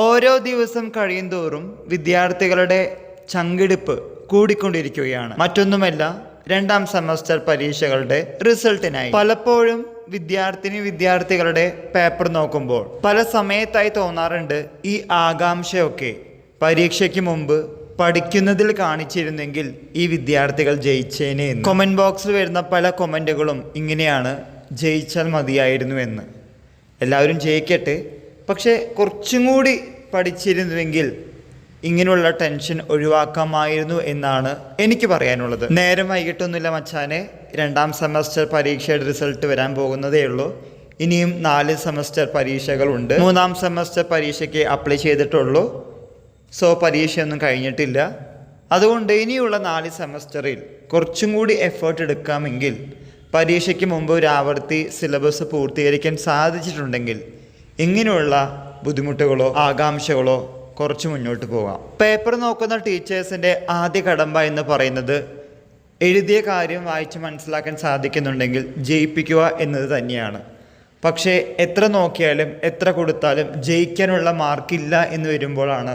ഓരോ ദിവസം കഴിയുന്തോറും വിദ്യാർത്ഥികളുടെ ചങ്കിടിപ്പ് കൂടിക്കൊണ്ടിരിക്കുകയാണ്. മറ്റൊന്നുമല്ല, രണ്ടാം സെമസ്റ്റർ പരീക്ഷകളുടെ റിസൾട്ടിനായി. പലപ്പോഴും വിദ്യാർത്ഥികളുടെ പേപ്പർ നോക്കുമ്പോൾ പല സമയത്തായി തോന്നാറുണ്ട്, ഈ ആകാംക്ഷയൊക്കെ പരീക്ഷയ്ക്ക് മുമ്പ് പഠിക്കുന്നതിൽ കാണിച്ചിരുന്നെങ്കിൽ ഈ വിദ്യാർത്ഥികൾ ജയിച്ചേനെ എന്ന്. കൊമൻറ്റ് ബോക്സിൽ വരുന്ന പല കൊമൻറ്റുകളും ഇങ്ങനെയാണ്: ജയിച്ചാൽ മതിയായിരുന്നു എന്ന്. എല്ലാവരും ജയിക്കട്ടെ, പക്ഷേ കുറച്ചും കൂടി പഠിച്ചിരുന്നുവെങ്കിൽ ഇങ്ങനെയുള്ള ടെൻഷൻ ഒഴിവാക്കാമായിരുന്നു എന്നാണ് എനിക്ക് പറയാനുള്ളത്. നേരം വൈകിട്ടൊന്നുമില്ല മച്ചാനെ, രണ്ടാം സെമസ്റ്റർ പരീക്ഷയുടെ റിസൾട്ട് വരാൻ പോകുന്നതേ ഉള്ളൂ. ഇനിയും 4 സെമസ്റ്റർ പരീക്ഷകളുണ്ട്. 3-ാം സെമസ്റ്റർ പരീക്ഷയ്ക്ക് അപ്ലൈ ചെയ്തിട്ടുള്ളൂ. സോ പരീക്ഷയൊന്നും കഴിഞ്ഞിട്ടില്ല. അതുകൊണ്ട് ഇനിയുള്ള 4 സെമസ്റ്ററിൽ കുറച്ചും കൂടി എഫേർട്ട് എടുക്കാമെങ്കിൽ, പരീക്ഷയ്ക്ക് മുമ്പ് ഒരു ആവർത്തി സിലബസ് പൂർത്തീകരിക്കാൻ സാധിച്ചിട്ടുണ്ടെങ്കിൽ ഇങ്ങനെയുള്ള ബുദ്ധിമുട്ടുകളോ ആകാംക്ഷകളോ കുറച്ച് മുന്നോട്ട് പോകാം. പേപ്പർ നോക്കുന്ന ടീച്ചേഴ്സിൻ്റെ ആദ്യ കടമ്പ എന്ന് പറയുന്നത് എഴുതിയ കാര്യം വായിച്ച് മനസ്സിലാക്കാൻ സാധിക്കുന്നുണ്ടെങ്കിൽ ജയിപ്പിക്കുക എന്നത് തന്നെയാണ്. പക്ഷേ എത്ര നോക്കിയാലും എത്ര കൊടുത്താലും ജയിക്കാനുള്ള മാർക്കില്ല എന്ന് വരുമ്പോഴാണ്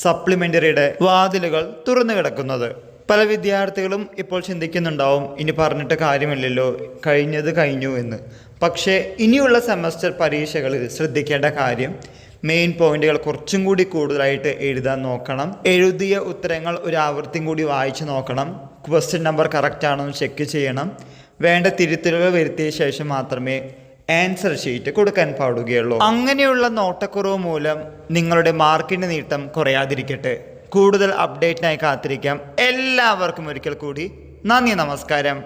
സപ്ലിമെൻ്ററിയുടെ വാതിലുകൾ തുറന്നു കിടക്കുന്നത്. പല വിദ്യാർത്ഥികളും ഇപ്പോൾ ചിന്തിക്കുന്നുണ്ടാവും, ഇനി പറഞ്ഞിട്ട് കാര്യമില്ലല്ലോ, കഴിഞ്ഞത് കഴിഞ്ഞു എന്ന്. പക്ഷേ ഇനിയുള്ള സെമസ്റ്റർ പരീക്ഷകളിൽ ശ്രദ്ധിക്കേണ്ട കാര്യം, മെയിൻ പോയിന്റുകൾ കുറച്ചും കൂടി കൂടുതലായിട്ട് എഴുതാൻ നോക്കണം. എഴുതിയ ഉത്തരങ്ങൾ ഒരു ആവർത്തിയും കൂടി വായിച്ച് നോക്കണം. ക്വസ്റ്റ്യൻ നമ്പർ കറക്റ്റ് ആണോ എന്ന് ചെക്ക് ചെയ്യണം. വേണ്ട തിരുത്തലുകൾ വരുത്തിയ ശേഷം മാത്രമേ ആൻസർ ഷീറ്റ് കൊടുക്കാൻ പാടുകയുള്ളൂ. അങ്ങനെയുള്ള നോട്ടക്കുറവ് മൂലം നിങ്ങളുടെ മാർക്കിൻ്റെ നീട്ടം കുറയാതിരിക്കട്ടെ. കൂടുതൽ അപ്ഡേറ്റിനായി കാത്തിരിക്കാം. എല്ലാവർക്കും ഒരിക്കൽ കൂടി നന്ദി, നമസ്കാരം.